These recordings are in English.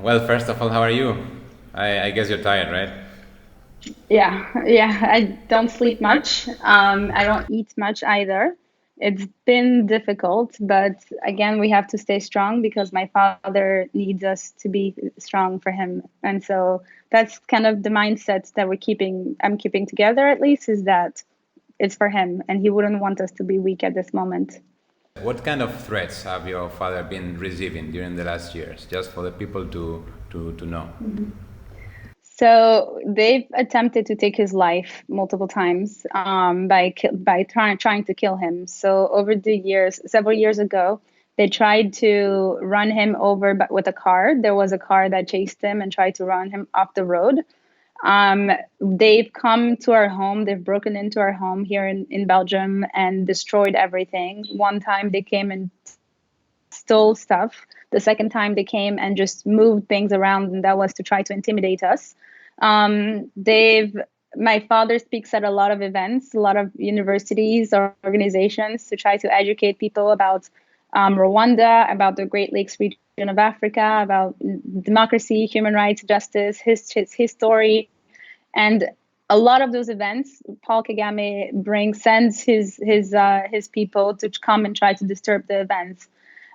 Well, first of all, how are you? I guess you're tired, right? Yeah. I don't sleep much. I don't eat much either. It's been difficult, but again, we have to stay strong because my father needs us to be strong for him. And so that's kind of the mindset that I'm keeping together at least, is that it's for him and he wouldn't want us to be weak at this moment. What kind of threats have your father been receiving during the last years? Just for the people to know. So they've attempted to take his life multiple times by trying to kill him. So over the years, several years ago, they tried to run him over but with a car. There was a car that chased him and tried to run him off the road. Um, they've come to our home. They've broken into our home here in Belgium and destroyed everything. One time they came and stole stuff. The second time they came and just moved things around, and that was to try to intimidate us. They've My father speaks at a lot of events, a lot of universities or organizations to try to educate people about Rwanda, about the Great Lakes region of Africa, about democracy, human rights, justice, his story, and a lot of those events, Paul Kagame sends his people to come and try to disturb the events.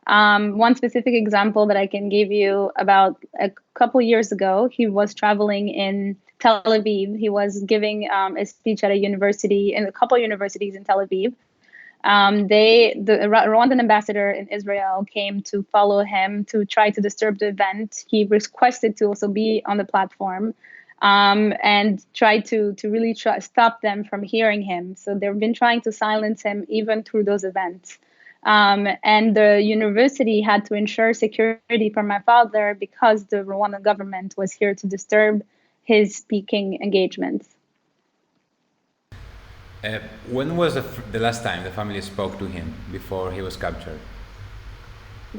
One specific example that I can give you: about a couple years ago, he was traveling in Tel Aviv. He was giving a speech at a university, in a couple universities in Tel Aviv. The Rwandan ambassador in Israel came to follow him to try to disturb the event. He requested to also be on the platform and tried to really stop them from hearing him. So they've been trying to silence him even through those events. And the university had to ensure security for my father because the Rwandan government was here to disturb his speaking engagements. Uh, when was the last time the family spoke to him before he was captured?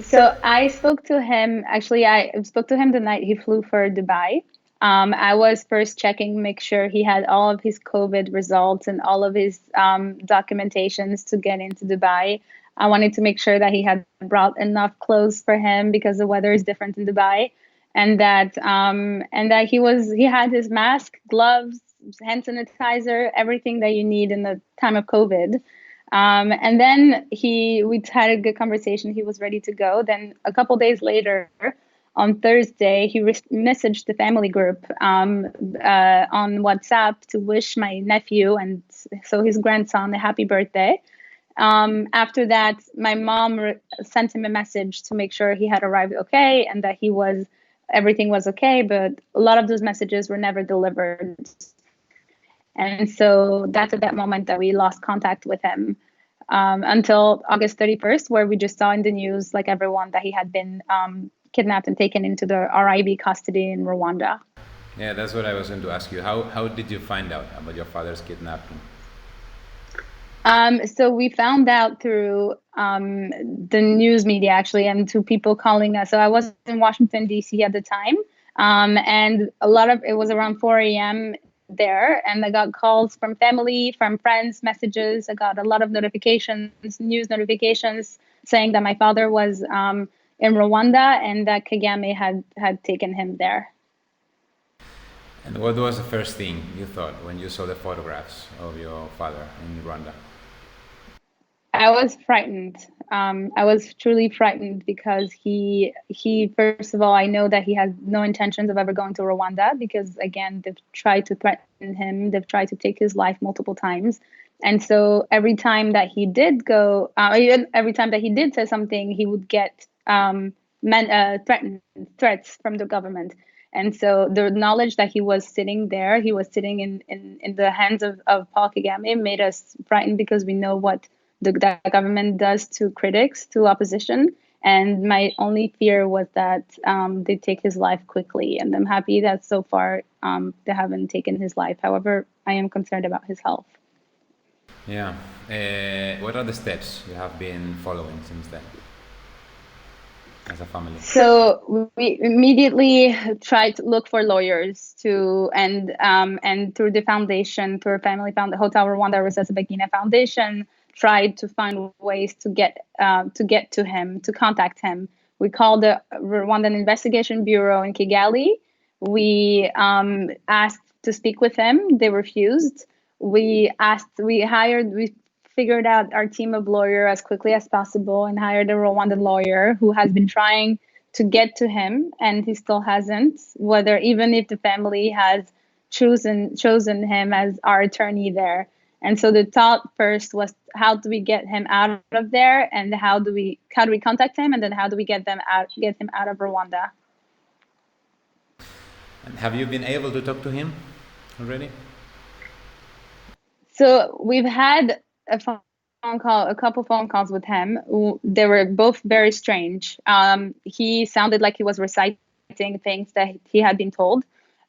So I spoke to him. Actually, I spoke to him the night he flew for Dubai. I was first checking, make sure he had all of his COVID results and all of his documentations to get into Dubai. I wanted to make sure that he had brought enough clothes for him because the weather is different in Dubai, and that he had his mask, gloves, hand sanitizer, everything that you need in the time of COVID. And then we had a good conversation. He was ready to go. Then a couple days later, on Thursday, he messaged the family group on WhatsApp to wish my nephew and so his grandson a happy birthday. After that, my mom sent him a message to make sure he had arrived okay and that everything was okay. But a lot of those messages were never delivered. And so that's at that moment that we lost contact with him until August 31st, where we just saw in the news, like everyone, that he had been kidnapped and taken into the RIB custody in Rwanda. Yeah, that's what I was going to ask you. How did you find out about your father's kidnapping? So we found out through the news media, actually, and through people calling us. So I was in Washington, D.C. at the time, and a lot of it was around 4 a.m. there, and I got calls from family, from friends, messages. I got a lot of notifications, news notifications, saying that my father was in Rwanda and that Kagame had taken him there. And what was the first thing you thought when you saw the photographs of your father in Rwanda? I was frightened. I was truly frightened because he first of all, I know that he has no intentions of ever going to Rwanda because again they've tried to threaten him. They've tried to take his life multiple times, and so every time that he did go, even every time that he did say something, he would get threats from the government. And so the knowledge that he was sitting there, he was sitting in the hands of Paul Kagame, made us frightened because we know what the government does to critics, to opposition. And my only fear was that they take his life quickly. And I'm happy that so far they haven't taken his life. However, I am concerned about his health. Yeah. What are the steps you have been following since then as a family? So we immediately tried to look for lawyers and through the foundation, through our family found the Hotel Rwanda Rusesabagina Foundation, tried to find ways to get to him, to contact him. We called the Rwandan Investigation Bureau in Kigali. We asked to speak with him. They refused. We figured out our team of lawyers as quickly as possible and hired a Rwandan lawyer who has been trying to get to him, and he still hasn't. Whether even if the family has chosen him as our attorney there. And so the thought first was, how do we get him out of there, and how do we contact him, and then how do we get him out of Rwanda? And have you been able to talk to him already? So we've had a couple phone calls with him. They were both very strange. He sounded like he was reciting things that he had been told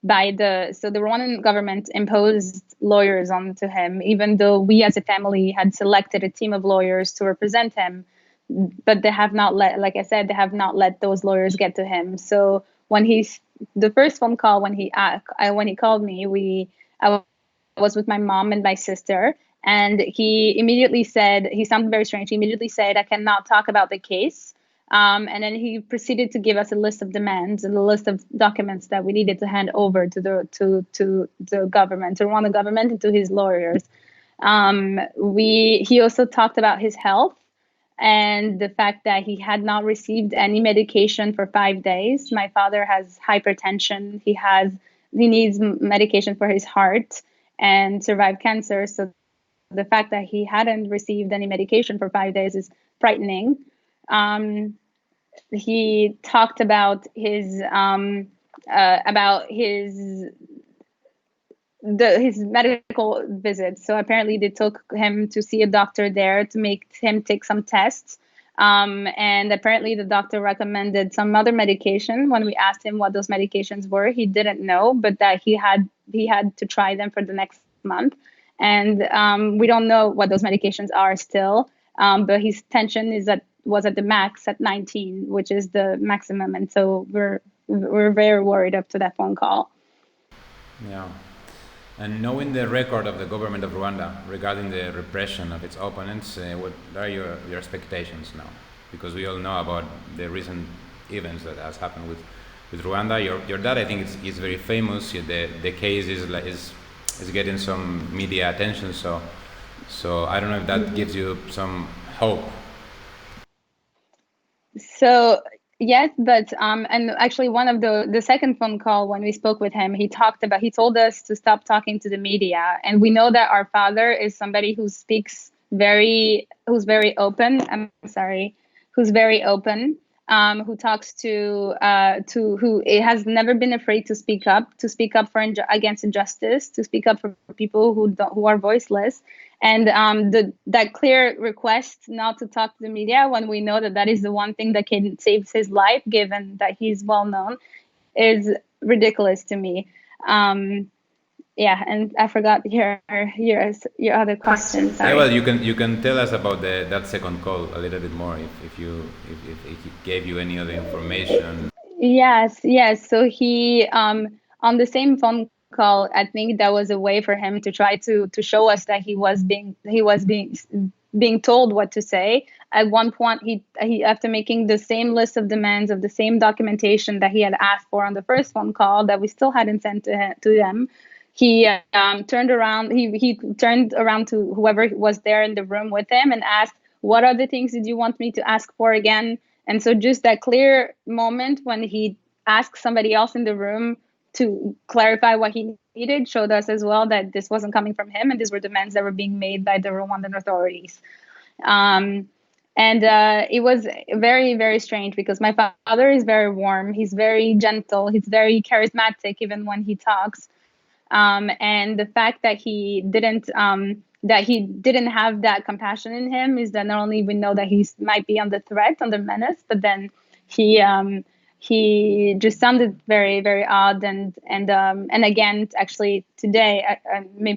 by the Rwandan government imposed lawyers onto him, even though we as a family had selected a team of lawyers to represent him. But they have not like I said, they have not let those lawyers get to him. So when the first phone call, when he called me, I was with my mom and my sister, and he immediately said, he sounded very strange. He immediately said, "I cannot talk about the case." And then he proceeded to give us a list of demands and a list of documents that we needed to hand over to the government, to Rwanda government, and to his lawyers. He also talked about his health and the fact that he had not received any medication for 5 days. My father has hypertension. He needs medication for his heart and survived cancer. So the fact that he hadn't received any medication for 5 days is frightening. He talked about his medical visits. So apparently they took him to see a doctor there to make him take some tests. And apparently the doctor recommended some other medication. When we asked him what those medications were, he didn't know, but that he had to try them for the next month. And we don't know what those medications are still. But his tension was at the max at 19, which is the maximum. And so we're very worried up to that phone call. Yeah. And knowing the record of the government of Rwanda regarding the repression of its opponents, what are your expectations now? Because we all know about the recent events that has happened with Rwanda. Your dad, I think, is very famous. The case is getting some media attention. So I don't know if that gives you some hope. So yes, but and actually one of the second phone call, when we spoke with him, he told us to stop talking to the media. And we know that our father is somebody who's very open. Who's very open, who talks who has never been afraid to speak up against injustice, to speak up for people who are voiceless. And that clear request not to talk to the media, when we know that is the one thing that can save his life, given that he's well known, is ridiculous to me. Yeah, and I forgot your other question. Sorry. Yeah, well, you can tell us about that second call a little bit more if he gave you any other information. Yes. So he on the same phone call, I think that was a way for him to try to show us that he was being told what to say. At one point, he after making the same list of demands of the same documentation that he had asked for on the first phone call that we still hadn't sent to them, he turned around. He turned around to whoever was there in the room with him and asked, "What other things did you want me to ask for again?" And so just that clear moment when he asked somebody else in the room to clarify what he needed showed us as well that this wasn't coming from him, and these were demands that were being made by the Rwandan authorities. And it was very, very strange because my father is very warm. He's very gentle. He's very charismatic, even when he talks. And the fact that he didn't have that compassion in him is that not only we know that he might be under threat, under menace, but then he just sounded very, very odd. And again, actually today,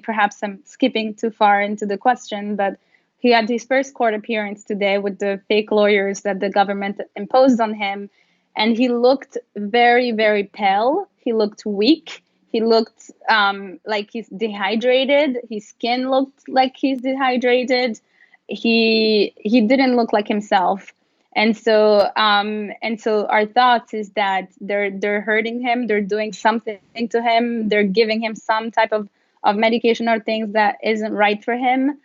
perhaps I'm skipping too far into the question, but he had his first court appearance today with the fake lawyers that the government imposed on him. And he looked very, very pale. He looked weak. He looked like he's dehydrated. His skin looked like he's dehydrated. He didn't look like himself. And so our thoughts is that they're hurting him, they're doing something to him, they're giving him some type of medication or things that isn't right for him,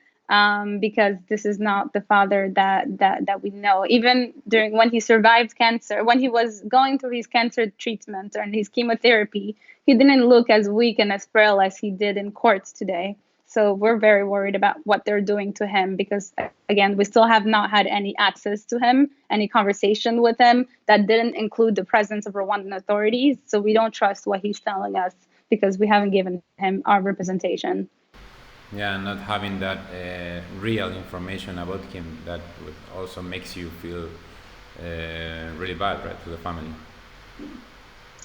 because this is not the father that we know. Even during when he survived cancer, when he was going through his cancer treatment and his chemotherapy, he didn't look as weak and as frail as he did in courts today. So we're very worried about what they're doing to him, because again, we still have not had any access to him, any conversation with him that didn't include the presence of Rwandan authorities. So we don't trust what he's telling us because we haven't given him our representation. Yeah, not having that real information about him, that would also makes you feel really bad, right, to the family.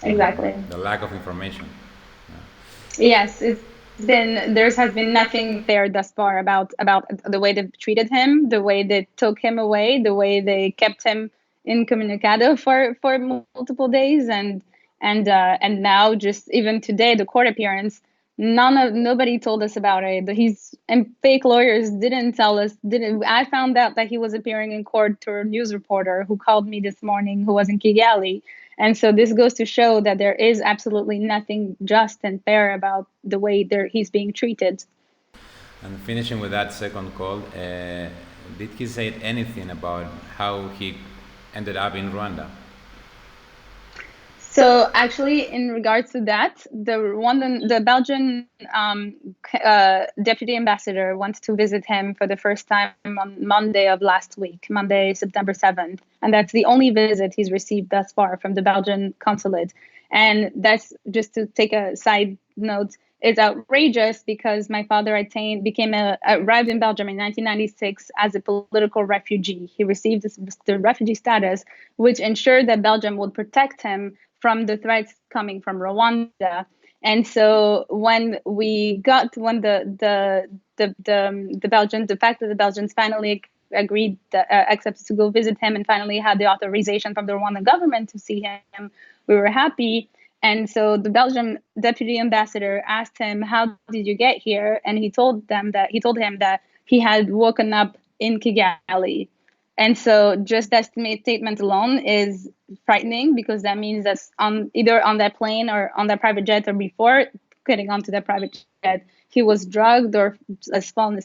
Exactly. The lack of information. Yes, there has been nothing fair thus far about the way they've treated him, the way they took him away, the way they kept him incommunicado for multiple days, and now just even today the court appearance, nobody told us about it. He's and fake lawyers didn't tell us. Didn't I found out that he was appearing in court through a news reporter who called me this morning, who was in Kigali. And so this goes to show that there is absolutely nothing just and fair about the way he's being treated. And finishing with that second call, did he say anything about how he ended up in Rwanda? So actually, in regards to that, the Belgian deputy ambassador wants to visit him for the first time on Monday of last week, Monday, September 7th. And that's the only visit he's received thus far from the Belgian consulate. And that's, just to take a side note, it's outrageous because my father arrived in Belgium in 1996 as a political refugee. He received the refugee status, which ensured that Belgium would protect him from the threats coming from Rwanda. And so when the fact that the Belgians finally agreed, accepted to go visit him, and finally had the authorization from the Rwandan government to see him, we were happy. And so the Belgian deputy ambassador asked him, "How did you get here?" And he told him that he had woken up in Kigali. And so just that statement alone is frightening, because that means that either on that plane or on that private jet or before getting onto that private jet, he was drugged or has fallen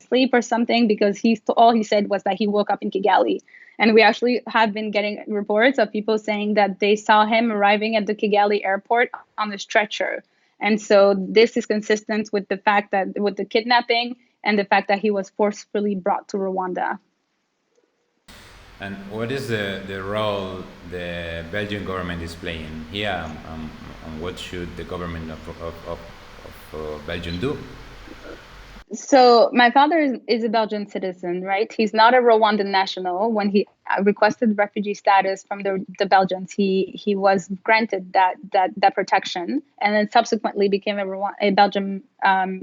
asleep or something, because all he said was that he woke up in Kigali. And we actually have been getting reports of people saying that they saw him arriving at the Kigali airport on a stretcher. And so this is consistent with the kidnapping and the fact that he was forcefully brought to Rwanda. And what is the role the Belgian government is playing here, and what should the government of Belgium do? So my father is a Belgian citizen, right? He's not a Rwandan national. When he requested refugee status from the Belgians, he was granted that protection, and then subsequently became a Belgian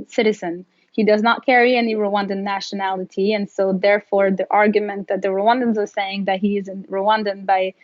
citizen. He does not carry any Rwandan nationality, and so therefore the argument that the Rwandans are saying that he is a Rwandan by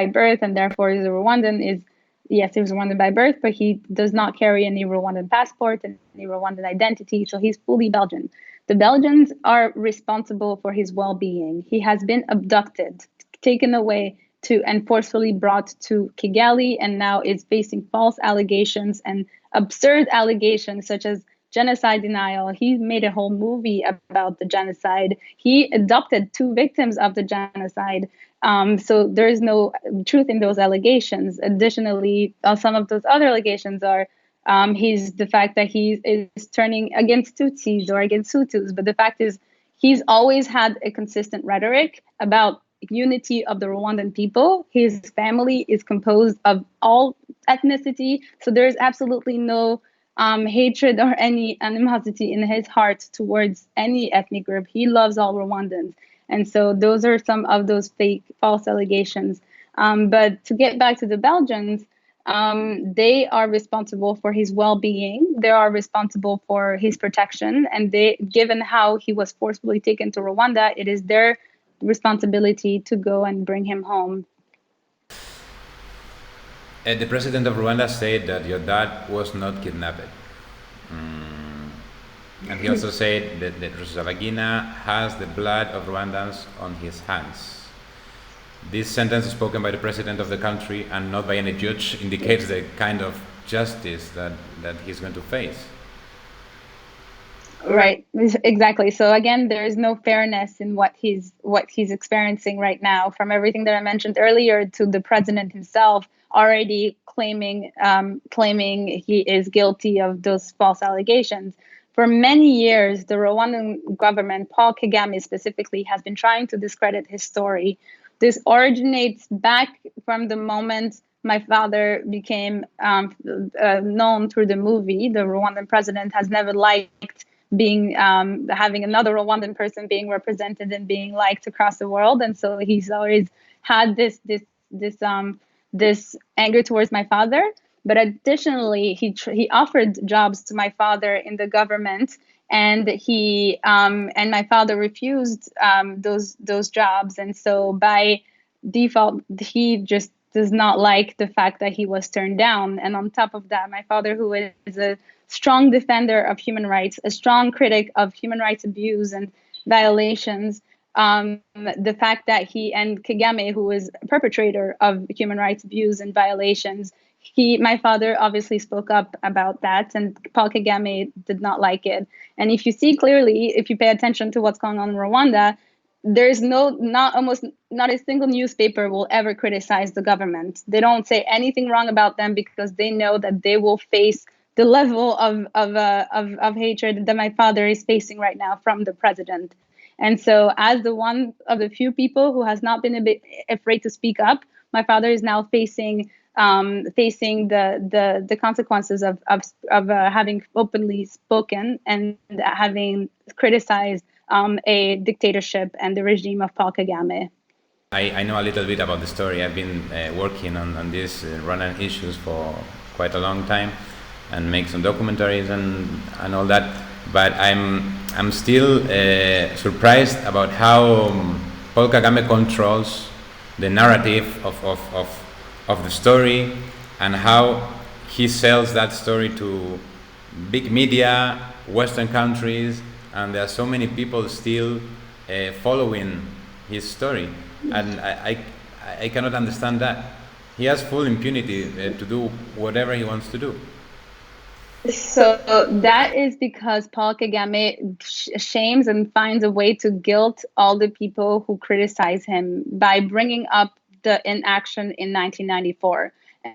birth and therefore is a Rwandan is, yes, he was Rwandan by birth, but he does not carry any Rwandan passport and any Rwandan identity, so he's fully Belgian. The Belgians are responsible for his well-being. He has been abducted, taken away and forcefully brought to Kigali, and now is facing false allegations and absurd allegations such as genocide denial. He made a whole movie about the genocide. He adopted 2 victims of the genocide. So there is no truth in those allegations. Additionally, some of those other allegations are the fact that he is turning against Tutsis or against Hutus. But the fact is, he's always had a consistent rhetoric about unity of the Rwandan people. His family is composed of all ethnicity, so there is absolutely no hatred or any animosity in his heart towards any ethnic group. He loves all Rwandans. And so those are some of those fake, false allegations. But to get back to the Belgians, they are responsible for his well-being. They are responsible for his protection. And given how he was forcibly taken to Rwanda, it is their responsibility to go and bring him home. The president of Rwanda said that your dad was not kidnapped. And he also said that Rusesabagina has the blood of Rwandans on his hands. this sentence spoken by the president of the country and not by any judge indicates the kind of justice that he's going to face. Right, exactly. So again, there is no fairness in what he's experiencing right now. From everything that I mentioned earlier to the president himself already claiming he is guilty of those false allegations. For many years, the Rwandan government, Paul Kagame specifically, has been trying to discredit his story. This originates back from the moment my father became known through the movie. The Rwandan president has never liked being having another Rwandan person being represented and being liked across the world, and so he's always had this anger towards my father. But additionally, he offered jobs to my father in the government, and and my father refused those jobs, and so by default, he just does not like the fact that he was turned down. And on top of that, my father, who is a strong defender of human rights, a strong critic of human rights abuse and violations, the fact that he and Kagame, who is a perpetrator of human rights abuse and violations, my father obviously spoke up about that, and Paul Kagame did not like it. And if you see clearly, if you pay attention to what's going on in Rwanda, there's almost not a single newspaper will ever criticize the government. They don't say anything wrong about them because they know that they will face the level of hatred that my father is facing right now from the president. And so, as the one of the few people who has not been a bit afraid to speak up, my father is now facing the consequences of having openly spoken and having criticized a dictatorship and the regime of Paul Kagame. I know a little bit about the story. I've been working on these Rwandan issues for quite a long time and make some documentaries and all that. But I'm still surprised about how Paul Kagame controls the narrative of the story and how he sells that story to big media, Western countries, and there are so many people still following his story, and I cannot understand that. He has full impunity to do whatever he wants to do. So that is because Paul Kagame shames and finds a way to guilt all the people who criticize him by bringing up the inaction in 1994.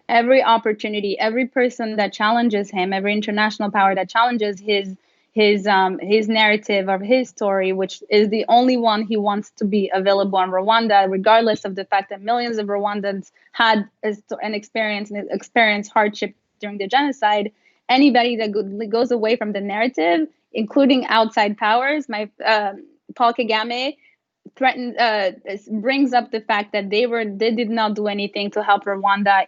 Every opportunity, every person that challenges him, every international power that challenges his narrative of his story, which is the only one he wants to be available in Rwanda, regardless of the fact that millions of Rwandans had an experience hardship during the genocide. Anybody that goes away from the narrative, including outside powers, Paul Kagame brings up the fact that they did not do anything to help Rwanda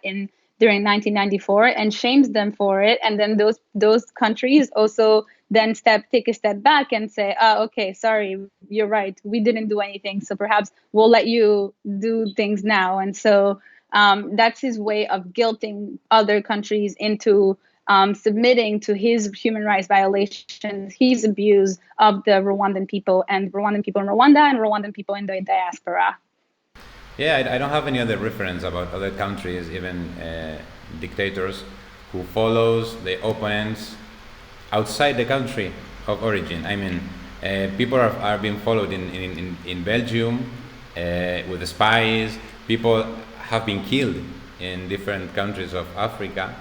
during 1994 and shames them for it, and then those countries also then take a step back and say, oh, okay, sorry, you're right, we didn't do anything, so perhaps we'll let you do things now. And so that's his way of guilting other countries into submitting to his human rights violations, his abuse of the Rwandan people and Rwandan people in Rwanda and Rwandan people in the diaspora. Yeah, I don't have any other reference about other countries, even dictators, who follows the opponents outside the country of origin. I mean, people are being followed in Belgium with the spies. People have been killed in different countries of Africa.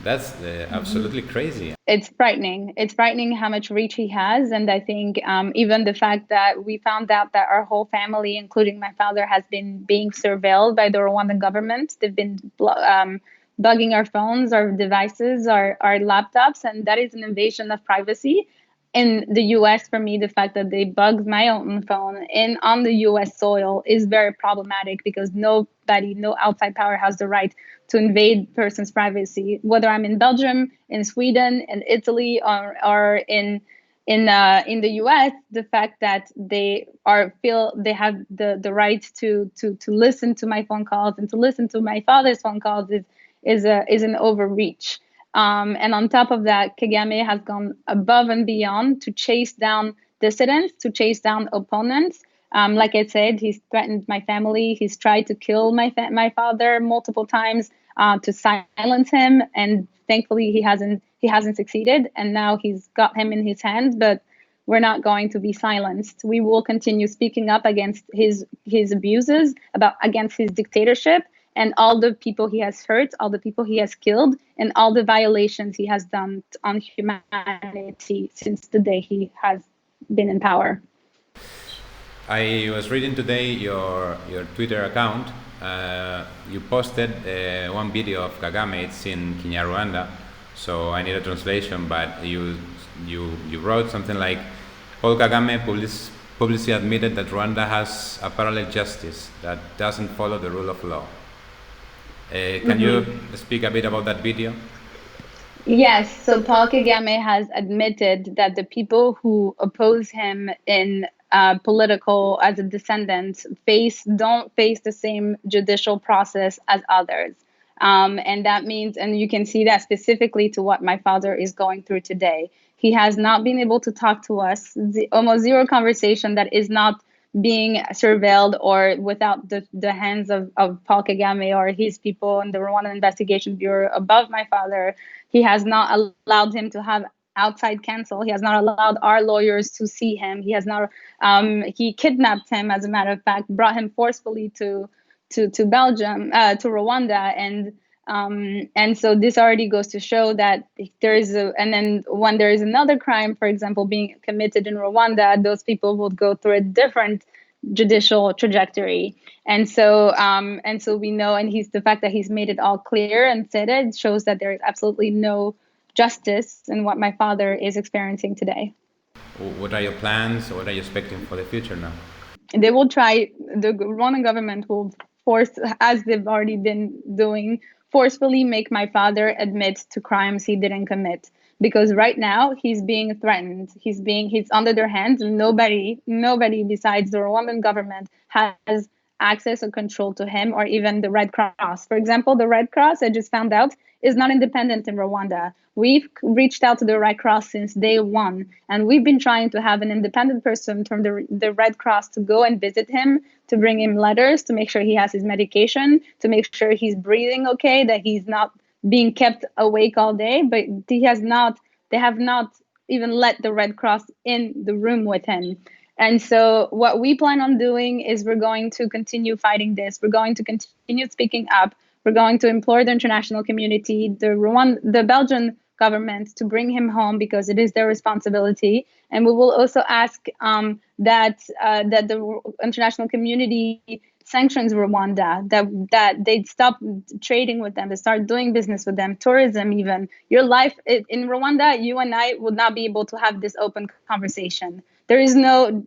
That's absolutely crazy. It's frightening. It's frightening how much reach he has. And I think even the fact that we found out that our whole family, including my father, has been being surveilled by the Rwandan government. They've been bugging our phones, our devices, our laptops, and that is an invasion of privacy. In the US, for me, the fact that they bugged my own phone on the US soil is very problematic because no outside power has the right to invade person's privacy. Whether I'm in Belgium, in Sweden, in Italy, or in the US, the fact that they feel they have the right to listen to my phone calls and to listen to my father's phone calls is an overreach. And on top of that, Kagame has gone above and beyond to chase down dissidents, to chase down opponents, Like I said, he's threatened my family. He's tried to kill my father multiple times to silence him, and thankfully he hasn't succeeded. And now he's got him in his hands, but we're not going to be silenced. We will continue speaking up against his abuses, against his dictatorship, and all the people he has hurt, all the people he has killed, and all the violations he has done on humanity since the day he has been in power. I was reading today your Twitter account. You posted one video of Kagame. It's in Rwanda, so I need a translation. But you wrote something like, Paul Kagame publicly admitted that Rwanda has a parallel justice that doesn't follow the rule of law. Can you speak a bit about that video? Yes, so Paul Kagame has admitted that the people who oppose him in political as a descendant don't face the same judicial process as others. And that means, and you can see that specifically to what my father is going through today. He has not been able to talk to us, almost zero conversation that is not being surveilled or without the hands of Paul Kagame or his people in the Rwandan Investigation Bureau above my father. He has not allowed him to have outside counsel. He has not allowed our lawyers to see him. He has not. He kidnapped him, as a matter of fact, brought him forcefully to Belgium, to Rwanda, and so this already goes to show that there is and then when there is another crime, for example, being committed in Rwanda, those people will go through a different judicial trajectory. And so we know, and the fact that he's made it all clear and said it shows that there is absolutely no justice in what my father is experiencing today. What are your plans? What are you expecting for the future now? They will try, the Rwandan government will force, as they've already been doing, forcefully make my father admit to crimes he didn't commit. Because right now he's being threatened. He's under their hands. Nobody besides the Rwandan government has access or control to him, or even the Red Cross. For example, the Red Cross, I just found out, is not independent in Rwanda. We've reached out to the Red Cross since day one, and we've been trying to have an independent person from the Red Cross to go and visit him, to bring him letters, to make sure he has his medication, to make sure he's breathing okay, that he's not being kept awake all day. But they have not even let the Red Cross in the room with him. And so what we plan on doing is we're going to continue fighting this. We're going to continue speaking up. We're going to implore the international community, the Belgian government, to bring him home, because it is their responsibility. And we will also ask that the international community sanctions Rwanda, that they stop trading with them, they start doing business with them, tourism even. Your life in Rwanda, you and I would not be able to have this open conversation. There is no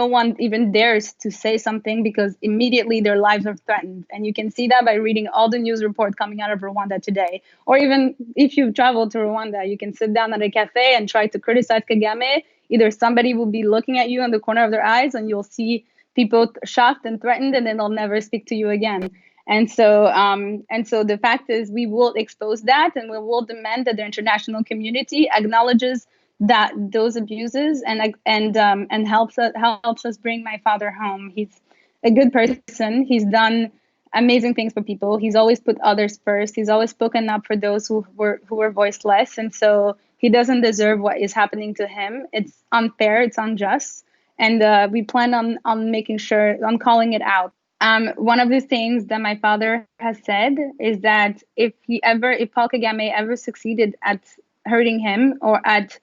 one even dares to say something, because immediately their lives are threatened. And you can see that by reading all the news report coming out of Rwanda today. Or even if you've traveled to Rwanda, you can sit down at a cafe and try to criticize Kagame. Either somebody will be looking at you in the corner of their eyes, and you'll see people shocked and threatened, and then they'll never speak to you again. And so the fact is, we will expose that, and we will demand that the international community acknowledges that those abuses and helps us bring my father home. He's a good person. He's done amazing things for people. He's always put others first. He's always spoken up for those who were voiceless, and so he doesn't deserve what is happening to him. It's unfair. It's unjust, and we plan on making sure, on calling it out. One of the things that my father has said is that if Paul Kagame ever succeeded at hurting him, or at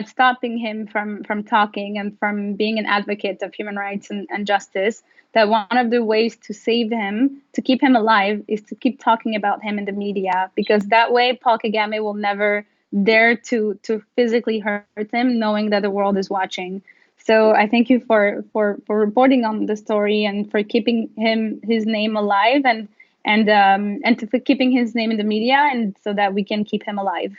stopping him from talking and from being an advocate of human rights and justice, that one of the ways to save him, to keep him alive, is to keep talking about him in the media, because that way Paul Kagame will never dare to physically hurt him, knowing that the world is watching. So I thank you for reporting on the story, and for keeping his name alive, and for keeping his name in the media, and so that we can keep him alive.